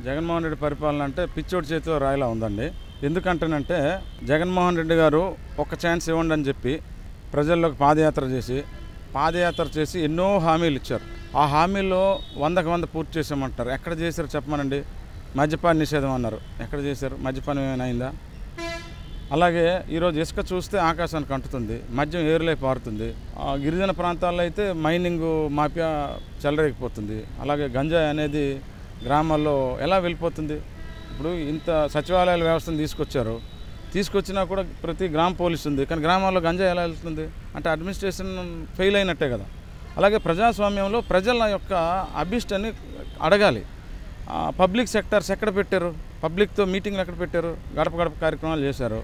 జగన్మోహన్ రెడ్డి పరిపాలన అంటే పిచ్చోడి చేతిలో రాయిలా ఉందండి. ఎందుకంటేనంటే జగన్మోహన్ రెడ్డి గారు ఒక ఛాన్స్ ఇవ్వండి అని చెప్పి ప్రజల్లోకి పాదయాత్ర చేసి ఎన్నో హామీలు ఇచ్చారు. ఆ హామీల్లో 100కి 100 పూర్తి చేసామంటారు. ఎక్కడ చేశారు చెప్పమనండి. మద్యపాన నిషేధం అన్నారు, ఎక్కడ చేశారు? మద్యపానం ఏమైనా అయిందా? అలాగే ఈరోజు ఇసుక చూస్తే ఆకాశానికి అంటుతుంది, మద్యం ఏరులై పారుతుంది. గిరిజన ప్రాంతాల్లో అయితే మైనింగ్ మాఫియా చెలరేగిపోతుంది. అలాగే గంజాయి అనేది గ్రామాల్లో ఎలా వెళ్ళిపోతుంది? ఇప్పుడు ఇంత సచివాలయాల వ్యవస్థను తీసుకొచ్చినా కూడా ప్రతి గ్రామ పోలీసు ఉంది, కానీ గ్రామాల్లో గంజాయి ఎలా వెళ్తుంది అంటే అడ్మినిస్ట్రేషన్ ఫెయిల్ అయినట్టే కదా. అలాగే ప్రజాస్వామ్యంలో ప్రజల యొక్క అభిష్టాన్ని అడగాలి. పబ్లిక్ సెక్టర్స్ ఎక్కడ పెట్టారు? పబ్లిక్తో మీటింగ్లు ఎక్కడ పెట్టారు? గడప గడప కార్యక్రమాలు చేశారు.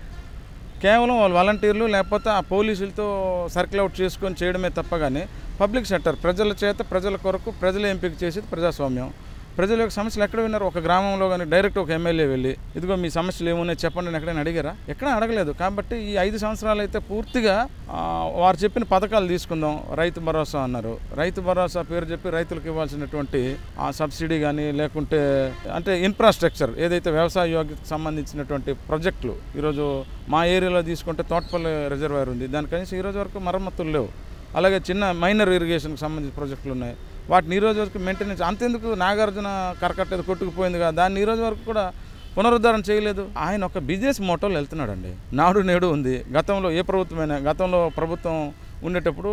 కేవలం వాళ్ళు వాలంటీర్లు లేకపోతే ఆ పోలీసులతో సర్కిల్ అవుట్ చేసుకొని చేయడమే తప్ప కానీ పబ్లిక్ సెక్టర్ ప్రజల చేత ప్రజల కొరకు ప్రజలు ఎంపిక చేసేది ప్రజాస్వామ్యం. ప్రజల యొక్క సమస్యలు ఎక్కడ విన్నారు? ఒక గ్రామంలో కానీ డైరెక్ట్ ఒక ఎమ్మెల్యే వెళ్ళి ఇదిగో మీ సమస్యలు ఏమున్నాయి చెప్పండి అని ఎక్కడైనా అడిగారా? ఎక్కడ అడగలేదు. కాబట్టి ఈ 5 సంవత్సరాలు అయితే పూర్తిగా వారు చెప్పిన పథకాలు తీసుకుందాం. రైతు భరోసా అన్నారు. రైతు భరోసా పేరు చెప్పి రైతులకు ఇవ్వాల్సినటువంటి ఆ సబ్సిడీ కానీ లేకుంటే అంటే ఇన్ఫ్రాస్ట్రక్చర్ ఏదైతే వ్యవసాయ యోగ్యతకు సంబంధించినటువంటి ప్రాజెక్టులు ఈరోజు మా ఏరియాలో తీసుకుంటే తోటపల్లి రిజర్వాయర్ ఉంది, దాని కనీసం ఈరోజు వరకు మరమ్మతులు లేవు. అలాగే చిన్న మైనర్ ఇరిగేషన్కి సంబంధించిన ప్రాజెక్టులు ఉన్నాయి, వాటిని ఈరోజు వరకు మెయింటెనెన్స్ అంతెందుకు నాగార్జున కరకట్ట ఏదో కొట్టుకుపోయింది కదా, దాన్ని ఈరోజు వరకు కూడా పునరుద్ధరణ చేయలేదు. ఆయన ఒక బిజినెస్ మోటోలో వెళ్తున్నాడండి. నాడు నేడు ఉంది. గతంలో ఏ ప్రభుత్వమైనా గతంలో ప్రభుత్వం ఉండేటప్పుడు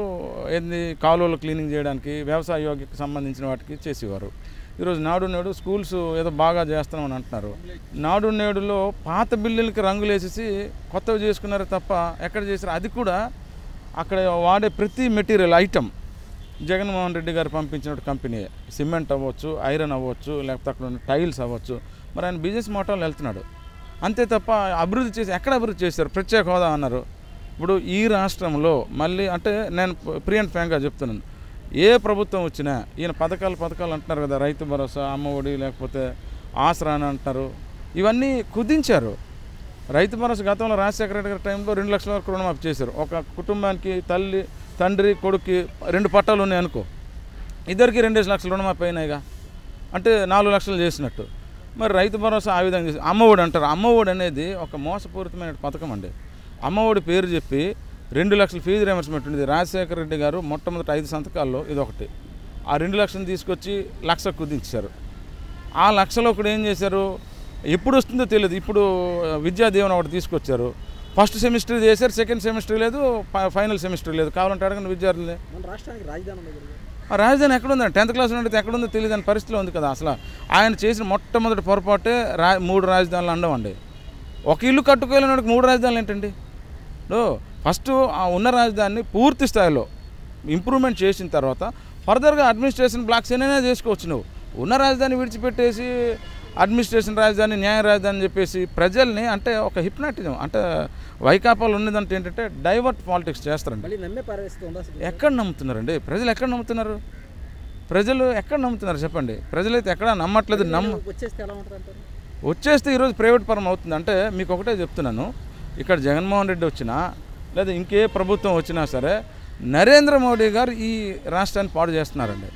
ఏంది కాలువలు క్లీనింగ్ చేయడానికి వ్యవసాయ యోగ్యతకు సంబంధించిన వాటికి చేసేవారు. ఈరోజు నాడు నేడు స్కూల్స్ ఏదో బాగా చేస్తున్నామని అంటున్నారు. నాడు నేడులో పాత బిల్లులకి రంగులు వేసేసి కొత్తవి చేసుకున్నారే తప్ప ఎక్కడ చేశారు? అది కూడా అక్కడ వాడే ప్రతి మెటీరియల్ ఐటమ్ జగన్మోహన్ రెడ్డి గారు పంపించిన కంపెనీ, సిమెంట్ అవ్వచ్చు, ఐరన్ అవ్వచ్చు, లేకపోతే అక్కడ ఉన్న టైల్స్ అవ్వచ్చు. మరి ఆయన బిజినెస్ మోటార్లు వెళ్తున్నాడు అంతే తప్ప అభివృద్ధి చేసి ఎక్కడ అభివృద్ధి చేశారు? ప్రత్యేక హోదా అన్నారు. ఇప్పుడు ఈ రాష్ట్రంలో మళ్ళీ అంటే నేను ప్రీ అండ్ ఫ్రాంక్గా చెప్తున్నాను, ఏ ప్రభుత్వం వచ్చినా ఈయన పథకాలు అంటున్నారు కదా, రైతు భరోసా, అమ్మఒడి, లేకపోతే ఆసరా అని అంటున్నారు. ఇవన్నీ కుదించారు. రైతు భరోసా గతంలో రాజశేఖర రెడ్డి గారి టైంలో 2 లక్షల వరకు రుణమాఫీ చేశారు. ఒక కుటుంబానికి తండ్రి కొడుక్కి 2 పట్టాలు ఉన్నాయి అనుకో, ఇద్దరికి 2 లక్షల రుణమాఫీ అయినాయిగా, అంటే 4 లక్షలు చేసినట్టు. మరి రైతు భరోసా ఆ విధంగా చేసి అమ్మఒడి అంటారు. అమ్మఒడి అనేది ఒక మోసపూరితమైన పథకం అండి. అమ్మఒడి పేరు చెప్పి 2 లక్షల ఫీజు రియంబర్స్మెంట్ ఉండేది. రాజశేఖర రెడ్డి గారు మొట్టమొదటి 5 సంతకాల్లో ఇదొకటి. ఆ 2 లక్షలు తీసుకొచ్చి 1 లక్ష కుదించారు. ఆ 1 లక్షలో కూడా ఏం చేశారు? ఎప్పుడు వస్తుందో తెలియదు. ఇప్పుడు విద్యా దీవెన ఒకటి తీసుకొచ్చారు. ఫస్ట్ సెమిస్టర్ చేశారు, సెకండ్ సెమిస్టర్ లేదు, ఫైనల్ సెమిస్టర్ లేదు. కావాలంటే అడగండి విద్యార్థులే. రాజధాని ఎక్కడుందండి? 10th క్లాస్ నుండి ఎక్కడుందో తెలియదు అని పరిస్థితిలో ఉంది కదా. అసలు ఆయన చేసిన మొట్టమొదటి పొరపాటే 3 రాజధానులు అండవండి. ఒక ఇల్లు కట్టుకోలేనాడికి 3 రాజధానులు ఏంటండి? ఫస్ట్ ఆ ఉన్న రాజధానిని పూర్తి స్థాయిలో ఇంప్రూవ్మెంట్ చేసిన తర్వాత ఫర్దర్గా అడ్మినిస్ట్రేషన్ బ్లాక్స్ ఏమైనా చేసుకోవచ్చు. నువ్వు ఉన్న రాజధాని విడిచిపెట్టేసి అడ్మినిస్ట్రేషన్ రాజధాని, న్యాయ రాజధాని అని చెప్పేసి ప్రజల్ని అంటే ఒక హిప్నాటిజం అంటే వైకాపాలు ఉన్నదంటే ఏంటంటే డైవర్ట్ పాలిటిక్స్ చేస్తారండి. ఎక్కడ నమ్ముతున్నారండి? ప్రజలు ఎక్కడ నమ్ముతున్నారు? చెప్పండి. ప్రజలైతే ఎక్కడ నమ్మట్లేదు. వచ్చేస్తే ఈరోజు ప్రైవేట్ పరం అవుతుంది. అంటే మీకు ఒకటే చెప్తున్నాను, ఇక్కడ జగన్మోహన్ రెడ్డి వచ్చినా లేదా ఇంకే ప్రభుత్వం వచ్చినా సరే నరేంద్ర మోడీ గారు ఈ రాష్ట్రాన్ని పాడు చేస్తున్నారండి.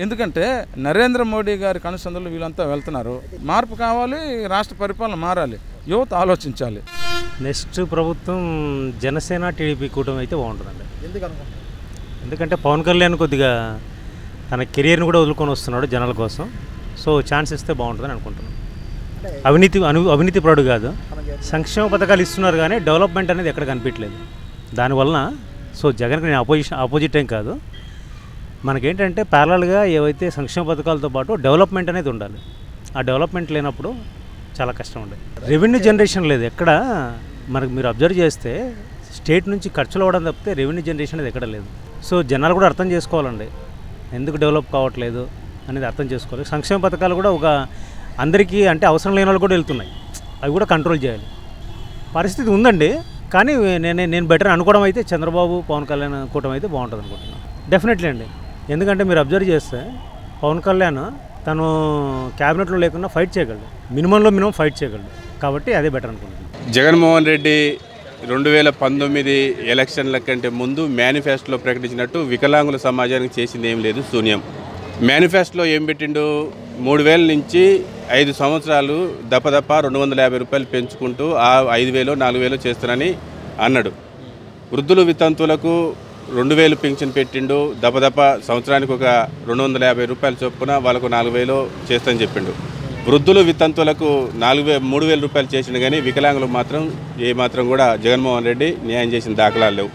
ఎందుకంటే నరేంద్ర మోడీ గారి కనుసందులు వీళ్ళంతా వెళ్తున్నారు. మార్పు కావాలి, రాష్ట్ర పరిపాలన మారాలి, యువత ఆలోచించాలి. నెక్స్ట్ ప్రభుత్వం జనసేన టీడీపీ కూటమి అయితే బాగుంటుందండి. ఎందుకంటే పవన్ కళ్యాణ్ కొద్దిగా తన కెరియర్ని కూడా వదులుకొని వస్తున్నాడు జనాల కోసం. సో ఛాన్స్ ఇస్తే బాగుంటుందని అనుకుంటున్నాను. అవినీతి పరుడు కాదు, సంక్షేమ పథకాలు ఇస్తున్నారు కానీ డెవలప్మెంట్ అనేది ఎక్కడ కనిపించలేదు. దానివలన సో జగన్కి నేను ఆపోజిట్ ఏం కాదు. మనకేంటంటే ప్యారలల్గా ఏవైతే సంక్షేమ పథకాలతో పాటు డెవలప్మెంట్ అనేది ఉండాలి. ఆ డెవలప్మెంట్ లేనప్పుడు చాలా కష్టం ఉండదు. రెవెన్యూ జనరేషన్ లేదు ఎక్కడ. మనకు మీరు అబ్జర్వ్ చేస్తే స్టేట్ నుంచి ఖర్చులు అవ్వడం తప్పితే రెవెన్యూ జనరేషన్ అనేది ఎక్కడ లేదు. సో జనాలు కూడా అర్థం చేసుకోవాలండి, ఎందుకు డెవలప్ కావట్లేదు అనేది అర్థం చేసుకోవాలి. సంక్షేమ పథకాలు కూడా ఒక అందరికీ అంటే అవసరం లేని వాళ్ళు కూడా వెళ్తున్నాయి, అవి కూడా కంట్రోల్ చేయాలి. పరిస్థితి ఉందండి, కానీ నేను బెటర్ అనుకోవడం అయితే చంద్రబాబు పవన్ కళ్యాణ్ కూటమి అయితే బాగుంటుంది అనుకుంటున్నాను. డెఫినెట్లీ అండి. ఎందుకంటే మీరు అబ్జర్వ్ చేస్తే పవన్ కళ్యాణ్ తను క్యాబినెట్లో లేకుండా ఫైట్ చేయగలడు, మినిమం ఫైట్ చేయగలడు. కాబట్టి అదే బెటర్ అనుకుంటున్నాను. జగన్మోహన్ రెడ్డి 2019 ఎలక్షన్ల కంటే ముందు మేనిఫెస్టోలో ప్రకటించినట్టు వికలాంగుల సమాజానికి చేసింది ఏం లేదు, శూన్యం. మేనిఫెస్టోలో ఏం పెట్టిండు? 3000 నుంచి 5 సంవత్సరాలు దపదప 250 రూపాయలు పెంచుకుంటూ ఆ 5000 4000 చేస్తానని అన్నాడు. వృద్ధులు వితంతువులకు 2000 పింఛన్ పెట్టిండు. దపదప సంవత్సరానికి ఒక 250 రూపాయలు చొప్పున వాళ్ళకు 4000 చేస్తానని చెప్పిండు. వృద్ధులు వితంతువులకు 3000 రూపాయలు చేసిండు, కానీ వికలాంగులకు మాత్రం ఏమాత్రం కూడా జగన్మోహన్ రెడ్డి న్యాయం చేసిన దాఖలాలు లేవు.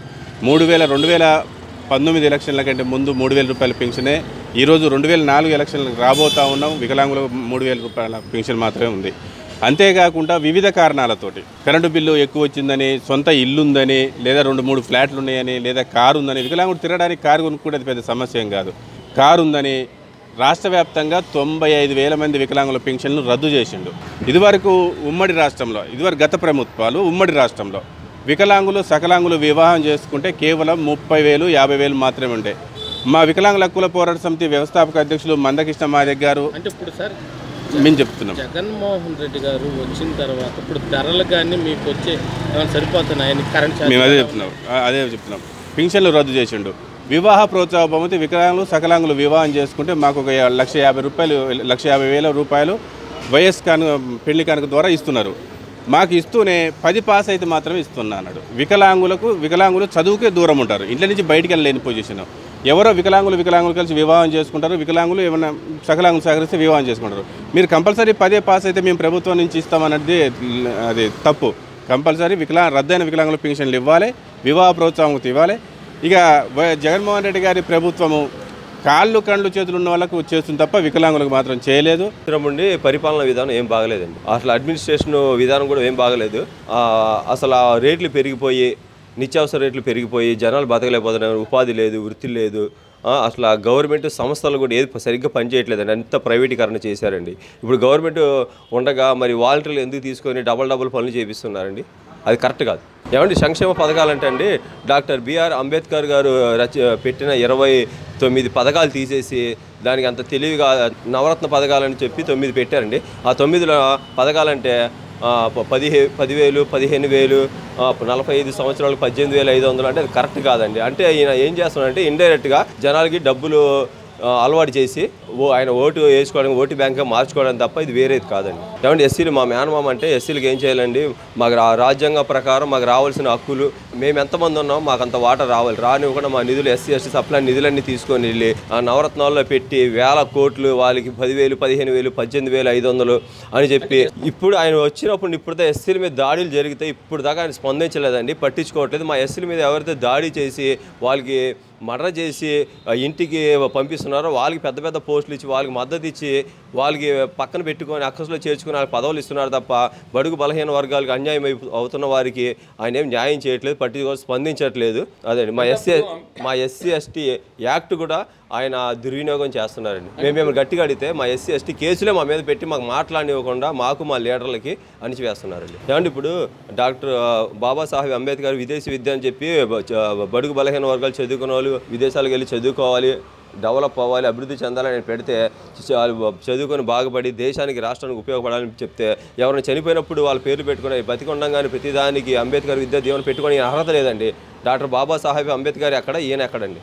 2019 ఎలక్షన్ల కంటే ముందు 3000 రూపాయల పెన్షనే, ఈరోజు 2004 ఎలక్షన్లకు రాబోతా ఉన్నాం, వికలాంగులకు 3000 రూపాయల పెన్షన్ మాత్రమే ఉంది. అంతేకాకుండా వివిధ కారణాలతోటి కరెంటు బిల్లు ఎక్కువ వచ్చిందని, సొంత ఇల్లు ఉందని, లేదా 2-3 ఫ్లాట్లు ఉన్నాయని, లేదా కారు ఉందని, వికలాంగుడు తిరగడానికి కారు కొనుక్కుంటే పెద్ద సమస్య ఏం కాదు, కారు ఉందని రాష్ట్ర వ్యాప్తంగా 95,000 మంది వికలాంగుల పెన్షన్లు రద్దు చేసిండు. ఇదివరకు ఉమ్మడి రాష్ట్రంలో, ఇదివరకు గత ప్రభుత్వాలు ఉమ్మడి రాష్ట్రంలో వికలాంగులు సకలాంగులు వివాహం చేసుకుంటే కేవలం 30,000 50,000 మాత్రమే ఉండే. మా వికలాంగుల హక్కుల పోరాట సమితి వ్యవస్థాపక అధ్యక్షులు మందకృష్ణ మాదిగ గారు అంటే ఇప్పుడు సార్ మేము చెప్తున్నాం, జగన్మోహన్ రెడ్డి గారు వచ్చిన తర్వాత ఇప్పుడు ధరలు కానీ మీకు వచ్చే సరిపోతున్నాయని కరెంట్ మేము అదే చెప్తున్నాం పెన్షన్లు రద్దు చేసిండు. వివాహ ప్రోత్సాహ బహుమతి వికలాంగులు సకలాంగులు వివాహం చేసుకుంటే మాకు ఒక 1,50,000 రూపాయలు వైఎస్ పెళ్లి కానుక ద్వారా ఇస్తున్నారు. మాకు ఇస్తూనే 10 పాస్ అయితే మాత్రమే ఇస్తున్నా అన్నాడు. వికలాంగులు చదువుకే దూరం ఉంటారు, ఇంట్లో నుంచి బయటికి వెళ్ళలేని పొజిషన్. ఎవరో వికలాంగులు కలిసి వివాహం చేసుకుంటారు, వికలాంగులు ఏమైనా సకలాంగులు సహకరిస్తే వివాహం చేసుకుంటారు. మీరు కంపల్సరీ 10 పాస్ అయితే మేము ప్రభుత్వం నుంచి ఇస్తామన్నది అది తప్పు. కంపల్సరీ రద్దయిన వికలాంగుల పెన్షన్లు ఇవ్వాలి, వివాహ ప్రోత్సాహం ఇవ్వాలి. ఇక జగన్మోహన్ రెడ్డి గారి ప్రభుత్వము కాళ్ళు కండ్లు చేతులు ఉన్న వాళ్ళకు చేస్తుంది తప్ప వికలాంగులకు మాత్రం చేయలేదు. ఉండి పరిపాలన విధానం ఏం బాగలేదండి, అసలు అడ్మినిస్ట్రేషన్ విధానం కూడా ఏం బాగలేదు. అసలు ఆ రేట్లు పెరిగిపోయి, నిత్యావసర రేట్లు పెరిగిపోయి జనాలు బతకలేకపోతున్నారు, ఉపాధి లేదు, వృత్తి లేదు. అసలు ఆ గవర్నమెంట్ సంస్థలు కూడా ఏది సరిగ్గా పనిచేయట్లేదండి, అంత ప్రైవేటీకరణ చేశారండి. ఇప్పుడు గవర్నమెంట్ ఉండగా మరి వాలంటీర్లు ఎందుకు తీసుకొని డబల్ పనులు చేపిస్తున్నారండి, అది కరెక్ట్ కాదు. ఏమంటే సంక్షేమ పథకాలంటే అండి డాక్టర్ బిఆర్ అంబేద్కర్ గారు పెట్టిన 29 పథకాలు తీసేసి దానికి అంత తెలివిగా నవరత్న పథకాలని చెప్పి 9 పెట్టారండి. ఆ 9 పథకాలంటే 10,000 15,000 45 సంవత్సరాలకు 18,500 అంటే అది కరెక్ట్ కాదండి. అంటే ఈయన ఏం చేస్తున్నాడంటే ఇండైరెక్ట్గా జనాలకి డబ్బులు అలవాటు చేసి ఆయన ఓటు వేసుకోవడానికి ఓటు బ్యాంక్గా మార్చుకోవడానికి తప్ప ఇది వేరేది కాదండి. ఏమంటే ఎస్సీలు మా మేనమామ అంటే ఎస్సీలకు ఏం చేయాలండి, మాకు రాజ్యాంగ ప్రకారం మాకు రావాల్సిన హక్కులు, మేము ఎంతమంది ఉన్నామో మాకు అంత వాటర్ రావాలి, రానివ్వకుండా మా నిధులు ఎస్సీ ఎస్టీ సప్లై నిధులన్నీ తీసుకొని వెళ్ళి ఆ నవరత్నాల్లో పెట్టి 1,000 కోట్లు వాళ్ళకి 10,000 15,000 18,500 అని చెప్పి ఇప్పుడు ఆయన వచ్చినప్పుడు ఇప్పుడు ఎస్సీల మీద దాడులు జరిగితే ఇప్పుడు దాకా ఆయన స్పందించలేదండి, పట్టించుకోవట్లేదు. మా ఎస్సీల మీద ఎవరైతే దాడి చేసి వాళ్ళకి మర్డర్ చేసి ఇంటికి పంపిస్తున్నారో వాళ్ళకి పెద్ద పెద్ద పోస్టులు ఇచ్చి వాళ్ళకి మద్దతు ఇచ్చి వాళ్ళకి పక్కన పెట్టుకొని అక్కసులో చేర్చుకుని వాళ్ళకి పదవులు ఇస్తున్నారు తప్ప బడుగు బలహీన వర్గాలకు అన్యాయం అవుతున్న వారికి ఆయన ఏం న్యాయం చేయట్లేదు, పట్టించుకొని స్పందించట్లేదు. అదే మా ఎస్సీ ఎస్టీ యాక్ట్ కూడా ఆయన దుర్వినియోగం చేస్తున్నారండి. మేము గట్టిగా అడిగితే మా ఎస్సీ ఎస్టీ కేసులే మా మీద పెట్టి మాకు మాట్లాడివ్వకుండా మాకు మా లీడర్లకి అణిచివేస్తున్నారండి. ఏమంటే ఇప్పుడు డాక్టర్ బాబాసాహెబ్ అంబేద్కర్ విదేశీ విద్య అని చెప్పి బడుగు బలహీన వర్గాలు చదువుకున్న వాళ్ళు విదేశాలకు వెళ్ళి చదువుకోవాలి, డెవలప్ అవ్వాలి, అభివృద్ధి చెందాలని పెడితే చదువుకొని బాగుపడి దేశానికి రాష్ట్రానికి ఉపయోగపడాలని చెప్తే ఎవరైనా చనిపోయినప్పుడు వాళ్ళ పేర్లు పెట్టుకుని బతికొండంగానే ప్రతిదానికి అంబేద్కర్ విద్యా దీవెన పెట్టుకొని అర్హత లేదండి. డాక్టర్ బాబాసాహెబ్ అంబేద్కర్ ఎక్కడ, ఈయన ఎక్కడండి?